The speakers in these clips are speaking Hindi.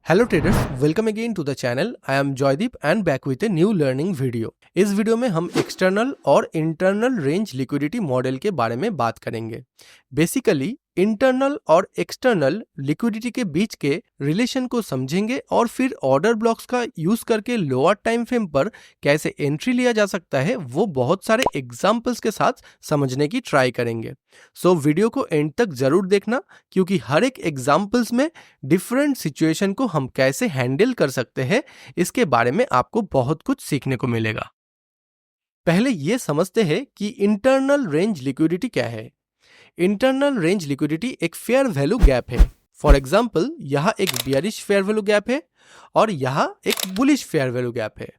Hello traders, welcome again to the channel. I am Joydeep and back with a new learning video. इस वीडियो में हम एक्सटर्नल और इंटरनल रेंज लिक्विडिटी मॉडल के बारे में बात करेंगे। बेसिकली इंटरनल और एक्सटर्नल लिक्विडिटी के बीच के रिलेशन को समझेंगे और फिर ऑर्डर ब्लॉक्स का यूज करके लोअर टाइम फ्रेम पर कैसे एंट्री लिया जा सकता है वो बहुत सारे एग्जांपल्स के साथ समझने की ट्राई करेंगे। सो वीडियो को एंड तक जरूर देखना, क्योंकि हर एक एग्जांपल्स में डिफरेंट सिचुएशन को हम कैसे हैंडल कर सकते हैं इसके बारे में आपको बहुत कुछ सीखने को मिलेगा। पहले ये समझते हैं कि इंटरनल रेंज लिक्विडिटी क्या है। इंटरनल रेंज लिक्विडिटी एक फेयर वैल्यू गैप है। फॉर एग्जाम्पल, यहाँ एक बियरिश फेयर वैल्यू गैप है और यहाँ एक बुलिश फेयर वैल्यू गैप है।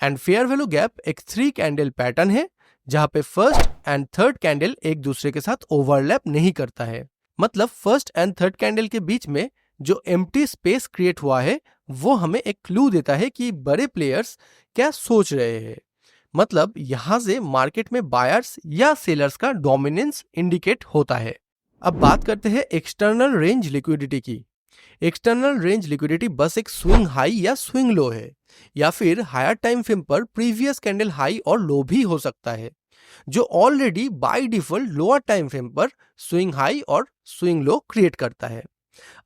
एंड फेयर वैल्यू गैप एक 3 कैंडल पैटर्न है जहां पे फर्स्ट एंड थर्ड कैंडल एक दूसरे के साथ ओवरलैप नहीं करता है। मतलब फर्स्ट एंड थर्ड कैंडल के बीच में जो एम्प्टी स्पेस क्रिएट हुआ है वो हमें एक क्लू देता है कि बड़े प्लेयर्स क्या सोच रहे हैं। मतलब यहां से मार्केट में बायर्स या सेलर्स का डोमिनेंस इंडिकेट होता है। अब बात करते हैं एक्सटर्नल रेंज लिक्विडिटी की। एक्सटर्नल रेंज लिक्विडिटी बस एक स्विंग हाई या स्विंग लो है, या फिर हायर टाइम फ्रेम पर प्रीवियस कैंडल हाई और लो भी हो सकता है, जो already by default lower time frame पर स्विंग हाई और स्विंग लो क्रिएट करता है।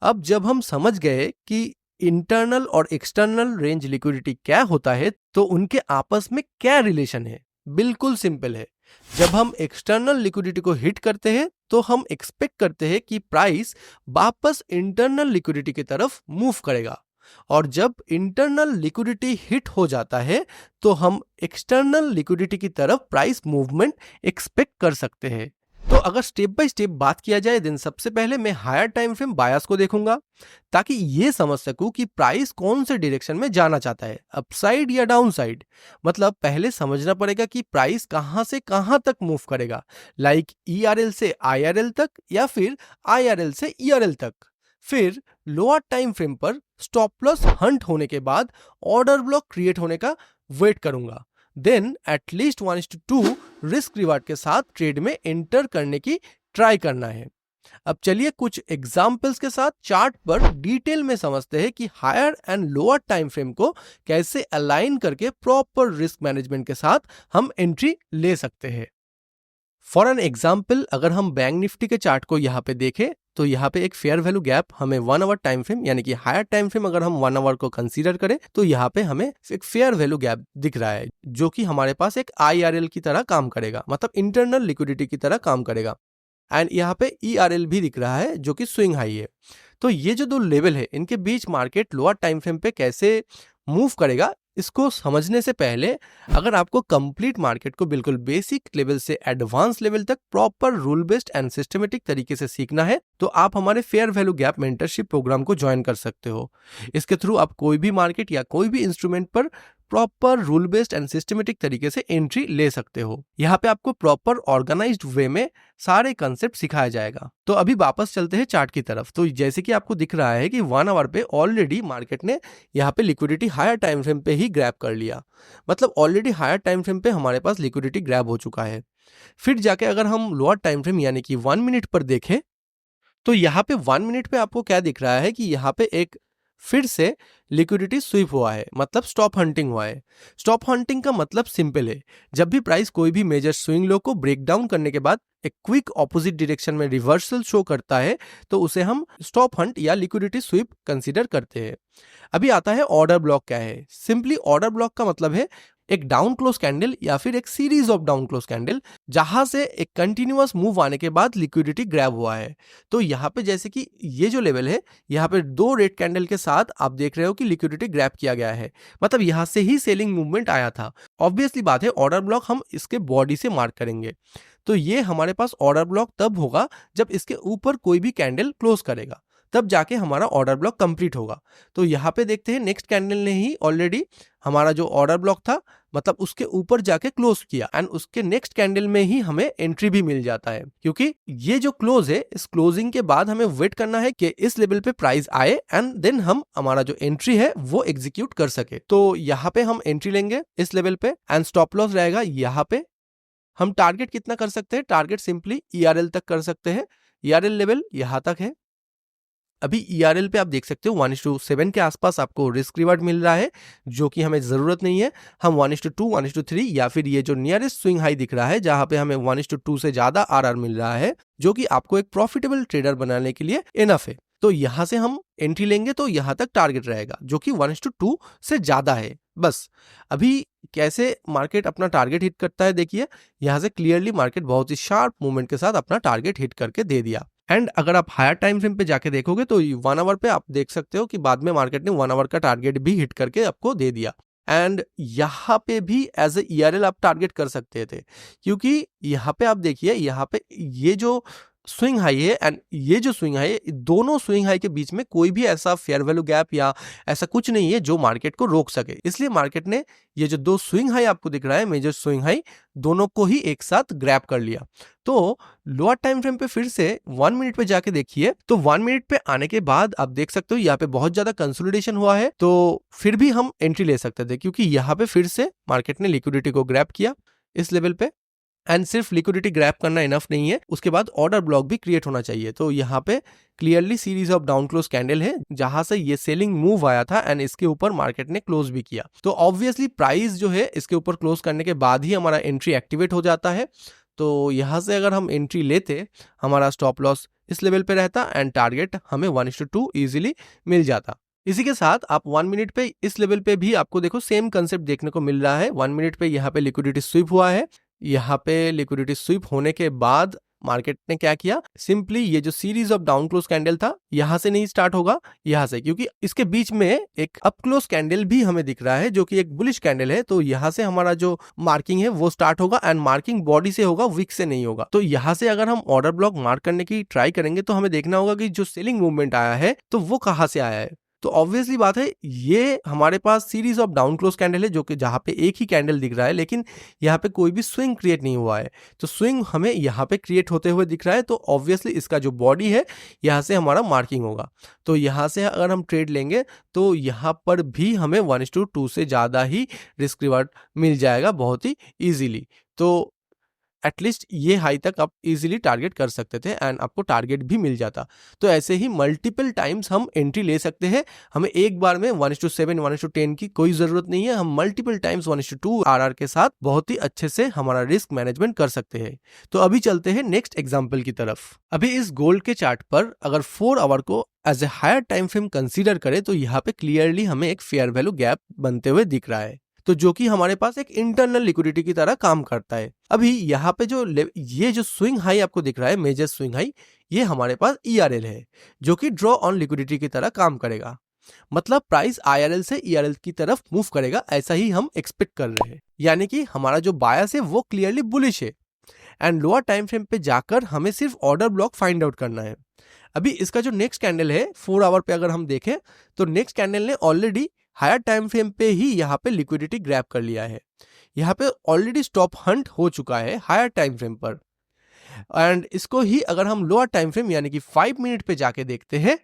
अब जब हम समझ गए कि इंटरनल और एक्सटर्नल रेंज लिक्विडिटी क्या होता है तो उनके आपस में क्या रिलेशन है, बिल्कुल सिंपल है। जब हम एक्सटर्नल लिक्विडिटी को हिट करते हैं तो हम एक्सपेक्ट करते हैं कि प्राइस वापस इंटरनल लिक्विडिटी की तरफ मूव करेगा, और जब इंटरनल लिक्विडिटी हिट हो जाता है तो हम एक्सटर्नल लिक्विडिटी की तरफ प्राइस मूवमेंट एक्सपेक्ट कर सकते हैं। तो अगर स्टेप बाय स्टेप बात किया जाए, दिन सबसे पहले मैं हायर टाइम फ्रेम बायस को देखूंगा ताकि ये समझ सकूं कि प्राइस कौन से डायरेक्शन में जाना चाहता है, अपसाइड या डाउन साइड। मतलब पहले समझना पड़ेगा कि प्राइस कहां से कहां तक मूव करेगा, लाइक ERL से IRL तक या फिर IRL से ERL तक। फिर लोअर टाइम फ्रेम पर स्टॉप लॉस हंट होने के बाद ऑर्डर ब्लॉक क्रिएट होने का वेट करूंगा। देन एटलीस्ट 1:2 रिस्क रिवार्ड के साथ ट्रेड में एंटर करने की ट्राई करना है। अब चलिए कुछ एग्जांपल्स के साथ चार्ट पर डिटेल में समझते हैं कि higher and lower time frame को कैसे अलाइन करके प्रॉपर रिस्क मैनेजमेंट के साथ हम एंट्री ले सकते हैं। फॉर एन एग्जाम्पल, अगर हम बैंक निफ्टी के चार्ट को यहाँ पे देखें तो यहाँ पे एक फेयर वैल्यू गैप हमें 1 आवर टाइम फ्रेम, यानी कि हायर टाइम फ्रेम अगर हम 1 आवर को कंसीडर करें तो यहाँ पे हमें एक फेयर वैल्यू गैप दिख रहा है, जो कि हमारे पास एक IRL की तरह काम करेगा, मतलब इंटरनल लिक्विडिटी की तरह काम करेगा। एंड यहाँ पे ERL भी दिख रहा है जो कि स्विंग हाई है। तो ये जो दो लेवल है इनके बीच मार्केट लोअर टाइम फ्रेम पे कैसे मूव करेगा, इसको समझने से पहले अगर आपको कंप्लीट मार्केट को बिल्कुल बेसिक लेवल से एडवांस लेवल तक proper rule based and systematic तरीके से सीखना है तो आप हमारे fair value gap mentorship program को ज्वाइन कर सकते हो। इसके थ्रू आप कोई भी मार्केट या कोई भी इंस्ट्रूमेंट पर proper rule based and systematic तरीके से एंट्री ले सकते हो। यहाँ पे आपको प्रॉपर ऑर्गेनाइज्ड वे में सारे कंसेप्ट सिखाया जाएगा। तो अभी वापस चलते हैं चार्ट की तरफ। तो जैसे कि आपको दिख रहा है कि 1 आवर पे ऑलरेडी मार्केट ने यहाँ पे लिक्विडिटी हायर टाइम फ्रेम पे ही ग्रैब कर लिया, मतलब ऑलरेडी हायर टाइम फ्रेम पे हमारे पास लिक्विडिटी ग्रैब हो चुका है। फिर जाके अगर हम लोअर टाइम फ्रेम यानी कि 1 मिनट पर देखें तो यहाँ पे 1 मिनट पे आपको क्या दिख रहा है कि यहाँ पे एक फिर से लिक्विडिटी स्वीप हुआ है, मतलब स्टॉप हंटिंग हुआ है। स्टॉप हंटिंग का मतलब सिंपल है, जब भी प्राइस कोई भी मेजर स्विंग लो को ब्रेक डाउन करने के बाद एक क्विक ऑपोजिट डायरेक्शन में रिवर्सल शो करता है तो उसे हम स्टॉप हंट या लिक्विडिटी स्वीप कंसीडर करते हैं। अभी आता है ऑर्डर ब्लॉक क्या है। सिंपली ऑर्डर ब्लॉक का मतलब है एक डाउन क्लोज कैंडल या फिर एक series of down close candle जहां से एक कंटिन्यूअस मूव आने के बाद लिक्विडिटी ग्रैब हुआ है। तो यहाँ पे जैसे कि ये जो लेवल है, यहाँ पे 2 रेड कैंडल के साथ आप देख रहे हो कि लिक्विडिटी ग्रैब किया गया है, मतलब यहाँ से ही सेलिंग मूवमेंट आया था। ऑब्वियसली बात है ऑर्डर ब्लॉक हम इसके बॉडी से मार्क करेंगे। तो ये हमारे पास ऑर्डर ब्लॉक तब होगा जब इसके ऊपर कोई भी कैंडल क्लोज करेगा, तब जाके हमारा ऑर्डर ब्लॉक कंप्लीट होगा। तो यहाँ पे देखते हैं नेक्स्ट कैंडल ने ही ऑलरेडी हमारा जो ऑर्डर ब्लॉक था मतलब उसके ऊपर जाके क्लोज किया एंड उसके नेक्स्ट कैंडल में ही हमें एंट्री भी मिल जाता है, क्योंकि ये जो क्लोज है इस क्लोजिंग के बाद हमें वेट करना है कि इस लेवल पे प्राइस आए एंड देन हम हमारा जो एंट्री है वो एग्जीक्यूट कर सके। तो यहाँ पे हम एंट्री लेंगे इस लेवल पे एंड स्टॉप लॉस रहेगा यहाँ पे। हम टारगेट कितना कर सकते हैं, टारगेट सिंपली ERL तक कर सकते हैं। ERL लेवल यहाँ तक है अभी ERL पे आप देख सकते हो 1:7 के आसपास आपको रिस्क रिवार्ड मिल रहा है, जो कि हमें ज़रूरत नहीं है। हम 1:2, 1:3 या फिर ये जो नियरेस्ट स्विंग हाई दिख रहा है जहाँ पे हमें 1:2 से ज़्यादा RR मिल रहा है, जो कि आपको एक प्रॉफिटेबल ट्रेडर बनाने के लिए इनफ है। तो यहाँ से हम एंट्री लेंगे तो यहाँ तक टारगेट रहेगा, जो कि 1:2 से ज़्यादा है। बस अभी कैसे मार्केट अपना टारगेट हिट करता है देखिए, यहाँ से क्लियरली मार्केट बहुत ही शार्प मूवमेंट के साथ अपना टारगेट हिट करके दे दिया। एंड अगर आप हायर टाइम फ्रेम पे जाके देखोगे तो 1 आवर पे आप देख सकते हो कि बाद में मार्केट ने 1 आवर का टारगेट भी हिट करके आपको दे दिया। एंड यहाँ पे भी एज ए ERL आप टारगेट कर सकते थे, क्योंकि यहाँ पे आप देखिए, यहाँ पे ये जो स्विंग हाई है एंड ये जो स्विंग हाई है, दोनों स्विंग हाई के बीच में कोई भी ऐसा फेयर वैल्यू गैप या ऐसा कुछ नहीं है जो मार्केट को रोक सके। इसलिए मार्केट ने ये जो दो स्विंग हाई आपको दिख रहा है, मेजर स्विंग हाई, दोनों को ही एक साथ ग्रैब कर लिया। तो लोअर टाइम फ्रेम पे फिर से 1 मिनट पे जाके देखिए, तो 1 मिनट पे आने के बाद आप देख सकते हो यहाँ पे बहुत ज्यादा कंसोलिडेशन हुआ है, तो फिर भी हम एंट्री ले सकते थे, क्योंकि यहाँ पे फिर से मार्केट ने लिक्विडिटी को ग्रैब किया इस लेवल पे। एंड सिर्फ लिक्विडिटी ग्रैब करना इनफ नहीं है, उसके बाद ऑर्डर ब्लॉक भी क्रिएट होना चाहिए। तो यहाँ पे clearly series of down close candle है जहां से ये सेलिंग मूव आया था एंड इसके ऊपर मार्केट ने क्लोज भी किया। तो ऑब्वियसली प्राइस जो है इसके ऊपर क्लोज करने के बाद ही हमारा एंट्री एक्टिवेट हो जाता है। तो यहाँ से अगर हम एंट्री लेते, हमारा स्टॉप लॉस इस लेवल पे रहता एंड टारगेट हमें 1:2 इजीली मिल जाता। इसी के साथ आप 1 मिनट पे इस लेवल पे भी आपको देखो सेम कंसेप्ट देखने को मिल रहा है। 1 मिनट पे यहाँ पे लिक्विडिटी स्वीप हुआ है, यहाँ पे लिक्विडिटी स्वीप होने के बाद मार्केट ने क्या किया, सिंपली ये जो series of down close candle था यहाँ से नहीं स्टार्ट होगा, यहाँ से, क्योंकि इसके बीच में एक अप क्लोज कैंडल भी हमें दिख रहा है जो कि एक बुलिश कैंडल है। तो यहाँ से हमारा जो मार्किंग है वो स्टार्ट होगा एंड मार्किंग बॉडी से होगा, विक से नहीं होगा। तो यहाँ से अगर हम ऑर्डर ब्लॉक मार्क करने की ट्राई करेंगे तो हमें देखना होगा कि जो सेलिंग मूवमेंट आया है तो वो कहाँ से आया है। तो ऑब्वियसली बात है, ये हमारे पास series of down close candle है जो कि जहाँ पे एक ही कैंडल दिख रहा है, लेकिन यहाँ पे कोई भी स्विंग क्रिएट नहीं हुआ है। तो स्विंग हमें यहाँ पे क्रिएट होते हुए दिख रहा है, तो ऑब्वियसली इसका जो बॉडी है यहाँ से हमारा मार्किंग होगा। तो यहाँ से अगर हम ट्रेड लेंगे तो यहाँ पर भी हमें 1:2 से ज़्यादा ही रिस्क रिवार्ड मिल जाएगा बहुत ही ईजिली। तो एटलीस्ट ये हाई तक आप इजीली टारगेट कर सकते थे एंड आपको टारगेट भी मिल जाता। तो ऐसे ही मल्टीपल टाइम्स हम एंट्री ले सकते हैं। हमें एक बार में 1:7, 1:10 की कोई ज़रूरत नहीं है। हम मल्टीपल टाइम्स 1:2 RR के साथ बहुत ही अच्छे से हमारा रिस्क मैनेजमेंट कर सकते हैं। तो अभी चलते हैं नेक्स्ट एग्जाम्पल की तरफ। अभी इस गोल्ड के चार्ट पर अगर 4 आवर को as a higher time frame consider करें तो यहाँ पे क्लियरली हमें एक फेयर वैल्यू गैप बनते हुए दिख रहा है, तो जो कि हमारे पास एक इंटरनल लिक्विडिटी की तरह काम करता है। अभी यहाँ पे ये जो स्विंग हाई आपको दिख रहा है, मेजर स्विंग हाई, ये हमारे पास ERL है जो कि ड्रॉ ऑन लिक्विडिटी की तरह काम करेगा। मतलब प्राइस IRL से ERL की तरफ मूव करेगा, ऐसा ही हम एक्सपेक्ट कर रहे हैं। यानी कि हमारा जो बायस है वो क्लियरली बुलिश है एंड लोअर टाइम फ्रेम पे जाकर हमें सिर्फ ऑर्डर ब्लॉक फाइंड आउट करना है। अभी इसका जो नेक्स्ट कैंडल है 4 आवर पे अगर हम देखें तो नेक्स्ट कैंडल ने ऑलरेडी हायर टाइम फ्रेम पे ही यहाँ पे लिक्विडिटी ग्रैब कर लिया है। यहाँ पे ऑलरेडी स्टॉप हंट हो चुका है हायर टाइम फ्रेम पर, एंड इसको ही अगर हम लोअर टाइम फ्रेम यानी कि 5 मिनट पे जाके देखते हैं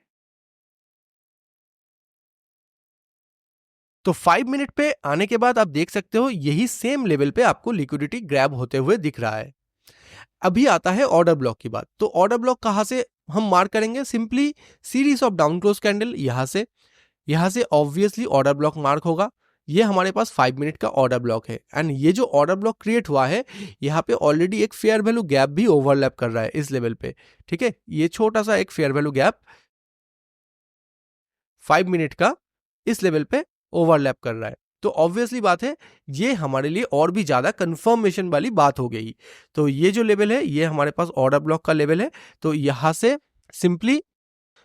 तो 5 मिनट पे आने के बाद आप देख सकते हो यही सेम लेवल पे आपको लिक्विडिटी ग्रैब होते हुए दिख रहा है। अभी आता है ऑर्डर ब्लॉक की बात। तो ऑर्डर ब्लॉक कहाँ से हम मार्क करेंगे, simply series of down close candle, यहाँ से ऑब्वियसली ऑर्डर ब्लॉक मार्क होगा। ये हमारे पास 5 मिनट का ऑर्डर ब्लॉक है एंड ये जो ऑर्डर ब्लॉक क्रिएट हुआ है यहाँ पे ऑलरेडी एक फेयर वैल्यू गैप भी ओवरलैप कर रहा है इस लेवल पे। ठीक है, ये छोटा सा एक फेयर वैल्यू गैप 5 मिनट का इस लेवल पे ओवरलैप कर रहा है। तो ऑब्वियसली बात है, ये हमारे लिए और भी ज्यादा कंफर्मेशन वाली बात हो गई। तो ये जो लेवल है ये हमारे पास ऑर्डर ब्लॉक का लेवल है, तो यहाँ से सिंपली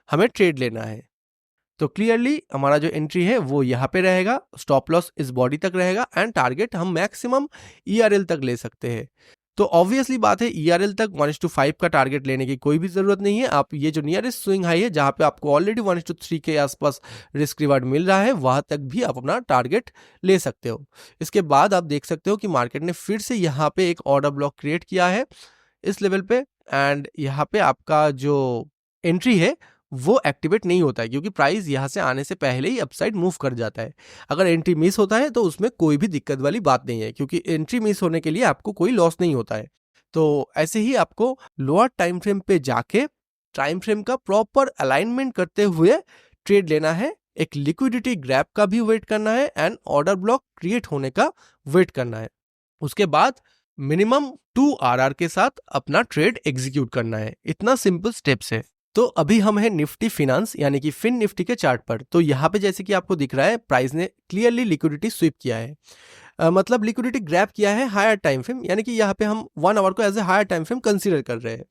हमें ट्रेड लेना है। तो क्लियरली हमारा जो एंट्री है वो यहाँ पे रहेगा, स्टॉप लॉस इस बॉडी तक रहेगा एंड टारगेट हम मैक्सिमम ERL तक ले सकते हैं। तो ऑब्वियसली बात है, ERL तक 1:5 का टारगेट लेने की कोई भी जरूरत नहीं है। आप ये जो नियरेस्ट स्विंग हाई है जहाँ पे आपको ऑलरेडी 1:3 के आसपास रिस्क रिवार्ड मिल रहा है, वहां तक भी आप अपना टारगेट ले सकते हो। इसके बाद आप देख सकते हो कि मार्केट ने फिर से यहाँ पे एक ऑर्डर ब्लॉक क्रिएट किया है इस लेवल पे एंड यहाँ पे आपका जो एंट्री है वो एक्टिवेट नहीं होता है, क्योंकि प्राइस यहाँ से आने से पहले ही अपसाइड मूव कर जाता है। अगर एंट्री मिस होता है तो उसमें कोई भी दिक्कत वाली बात नहीं है, क्योंकि एंट्री मिस होने के लिए आपको कोई लॉस नहीं होता है। तो ऐसे ही आपको लोअर टाइम फ्रेम पे जाके टाइम फ्रेम का प्रॉपर अलाइनमेंट करते हुए ट्रेड लेना है, एक लिक्विडिटी ग्रैब का भी वेट करना है एंड ऑर्डर ब्लॉक क्रिएट होने का वेट करना है। उसके बाद मिनिमम 2 RR के साथ अपना ट्रेड एग्जीक्यूट करना है। इतना सिंपल स्टेप्स है। तो अभी हम हैं निफ्टी फिनांस यानी कि फिन निफ्टी के चार्ट पर। तो यहाँ पे जैसे कि आपको दिख रहा है प्राइस ने क्लियरली लिक्विडिटी स्वीप किया है, मतलब लिक्विडिटी ग्रैब किया है हायर टाइम फ्रेम, यानी कि यहाँ पे हम 1 आवर को as a higher time frame consider कर रहे हैं।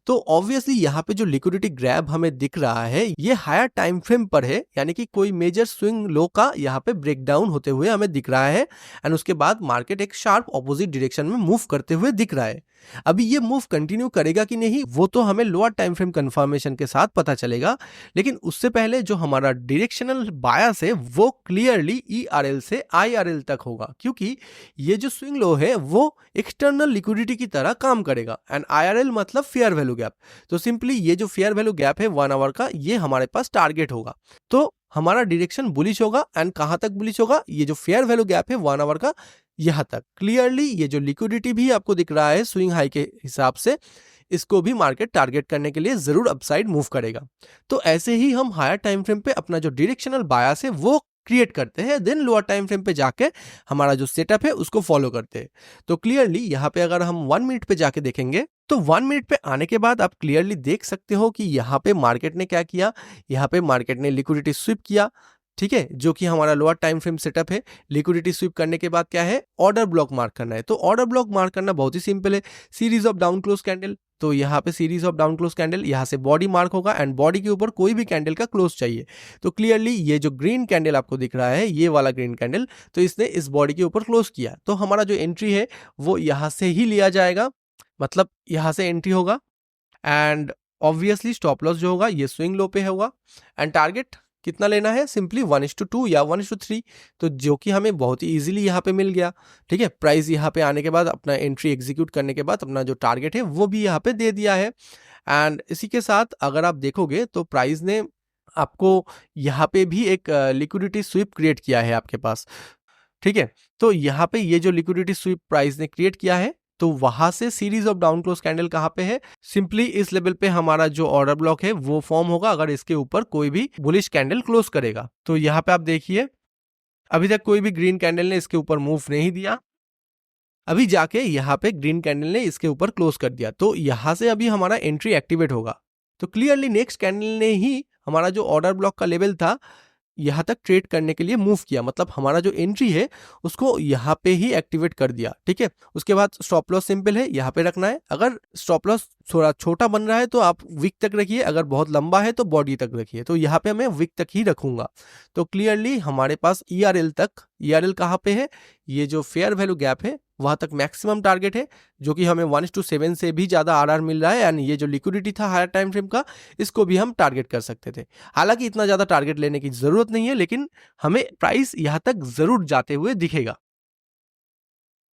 तो ऑब्वियसली यहाँ पे जो लिक्विडिटी ग्रैब हमें दिख रहा है ये हायर टाइम फ्रेम पर है, यानी कि कोई मेजर स्विंग लो का यहाँ पे ब्रेकडाउन होते हुए हमें दिख रहा है एंड उसके बाद मार्केट एक शार्प ऑपोजिट डायरेक्शन में मूव करते हुए दिख रहा है। अभी ये मूव कंटिन्यू करेगा कि नहीं वो तो हमें लोअर टाइम फ्रेम कंफर्मेशन के साथ पता चलेगा, लेकिन उससे पहले जो हमारा डायरेक्शनल बायस है वो क्लियरली ERL से IRL तक होगा, क्योंकि ये जो स्विंग लो है वो एक्सटर्नल लिक्विडिटी की तरह काम करेगा एंड IRL मतलब फेयर वैल्यू गैप। तो सिंपली ये जो फेयर वैल्यू गैप है 1 आवर का, ये हमारे पास टारगेट होगा। तो हमारा डायरेक्शन बुलिश होगा एंड कहां तक बुलिश होगा, ये जो फेयर वैल्यू गैप है 1 आवर का यहां तक। क्लियरली ये जो लिक्विडिटी भी आपको दिख रहा है स्विंग हाई के हिसाब से, इसको भी मार्केट टारगेट करने के लिए जरूर अपसाइड मूव करेगा। तो ऐसे ही हम हायर टाइम फ्रेम पे अपना जो डायरेक्शनल बायस है वो क्रिएट करते हैं, देन लोअर टाइम फ्रेम पे जाके हमारा जो सेटअप है उसको फॉलो करते हैं। तो क्लियरली यहाँ पे अगर हम 1 मिनट पे जाके देखेंगे तो 1 मिनट पे आने के बाद आप क्लियरली देख सकते हो कि यहाँ पे मार्केट ने क्या किया, यहाँ पे मार्केट ने लिक्विडिटी स्वीप किया, ठीक है, जो कि हमारा लोअर टाइम फ्रेम सेटअप है। लिक्विडिटी स्वीप करने के बाद क्या है, ऑर्डर ब्लॉक मार्क करना है। तो ऑर्डर ब्लॉक मार्क करना बहुत ही सिंपल है, series of down close candle. तो यहाँ पे series of down close candle, यहाँ से बॉडी मार्क होगा एंड बॉडी के ऊपर कोई भी कैंडल का क्लोज चाहिए। तो क्लियरली ये जो ग्रीन कैंडल आपको दिख रहा है, ये वाला ग्रीन कैंडल, तो इसने इस बॉडी के ऊपर क्लोज किया। तो हमारा जो एंट्री है वो यहाँ से ही लिया जाएगा, मतलब यहाँ से एंट्री होगा एंड ऑब्वियसली स्टॉप लॉस जो होगा ये स्विंग लो पे होगा एंड टारगेट कितना लेना है, सिंपली 1:2 या 1:3, तो जो कि हमें बहुत ही इजीली यहाँ पे मिल गया। ठीक है, प्राइस यहाँ पे आने के बाद अपना एंट्री एग्जीक्यूट करने के बाद अपना जो टारगेट है वो भी यहाँ पे दे दिया है एंड इसी के साथ अगर आप देखोगे तो प्राइस ने आपको यहाँ पे भी एक लिक्विडिटी स्वीप क्रिएट किया है आपके पास। ठीक है, तो यहाँ पे ये जो लिक्विडिटी स्वीप प्राइस ने क्रिएट किया है, तो वहां से series of down close candle कहाँ पे है, सिंपली इस लेवल पे हमारा जो ऑर्डर ब्लॉक है वो फॉर्म होगा अगर इसके ऊपर कोई भी बुलिश कैंडल क्लोज करेगा। तो यहाँ पे आप देखिए अभी तक कोई भी ग्रीन कैंडल ने इसके ऊपर मूव नहीं दिया, अभी जाके यहाँ पे ग्रीन कैंडल ने इसके ऊपर क्लोज कर दिया, तो यहाँ से अभी हमारा एंट्री एक्टिवेट होगा। तो क्लियरली नेक्स्ट कैंडल ने ही हमारा जो ऑर्डर ब्लॉक का लेवल था यहाँ तक ट्रेड करने के लिए मूव किया, मतलब हमारा जो एंट्री है उसको यहाँ पे ही एक्टिवेट कर दिया। ठीक है, उसके बाद स्टॉप लॉस सिंपल है, यहाँ पे रखना है। अगर स्टॉप लॉस थोड़ा छोटा बन रहा है तो आप विक तक रखिए, अगर बहुत लंबा है तो बॉडी तक रखिए। तो यहाँ पे मैं विक तक ही रखूंगा। तो क्लियरली हमारे पास ERL तक, ERL कहाँ पे है, ये जो फेयर वैल्यू गैप है वहां तक मैक्सिमम टारगेट है, जो कि हमें 1:7 से भी ज्यादा RR मिल रहा है एंड ये जो लिक्विडिटी था हायर टाइम फ्रेम का, इसको भी हम टारगेट कर सकते थे। हालांकि इतना ज्यादा टारगेट लेने की जरूरत नहीं है, लेकिन हमें प्राइस यहां तक जरूर जाते हुए दिखेगा।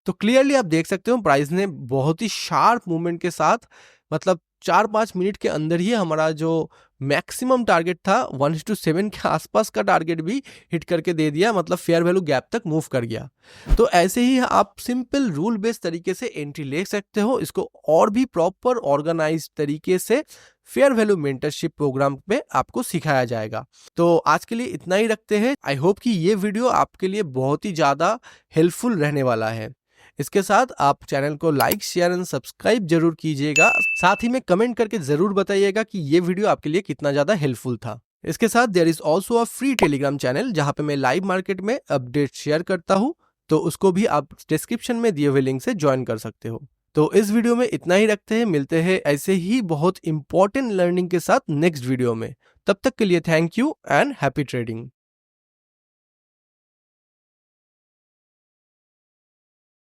तो क्लियरली आप देख सकते हो प्राइस ने बहुत ही शार्प मूवमेंट के साथ, मतलब 4-5 मिनट के अंदर ही हमारा जो मैक्सिमम टारगेट था 1:7 के आसपास का टारगेट भी हिट करके दे दिया, मतलब फेयर वैल्यू गैप तक मूव कर गया। तो ऐसे ही आप सिंपल रूल बेस्ड तरीके से एंट्री ले सकते हो। इसको और भी प्रॉपर ऑर्गेनाइज तरीके से फेयर वैल्यू मेंटरशिप प्रोग्राम पे आपको सिखाया जाएगा। तो आज के लिए इतना ही रखते हैं। आई होप कि ये वीडियो आपके लिए बहुत ही ज़्यादा हेल्पफुल रहने वाला है। इसके साथ आप चैनल को लाइक, शेयर एंड सब्सक्राइब जरूर कीजिएगा। साथ ही में कमेंट करके जरूर बताइएगा कि ये वीडियो आपके लिए कितना ज़्यादा हेल्पफुल था। इसके साथ there is also a free Telegram channel जहाँ पे मैं लाइव मार्केट में अपडेट शेयर करता हूँ, तो उसको भी आप डिस्क्रिप्शन में दिए हुए लिंक से ज्वाइन कर सकते हो। तो इस वीडियो में इतना ही रखते हैं, मिलते हैं ऐसे ही बहुत इंपॉर्टेंट लर्निंग के साथ नेक्स्ट वीडियो में। तब तक के लिए thank you and happy trading.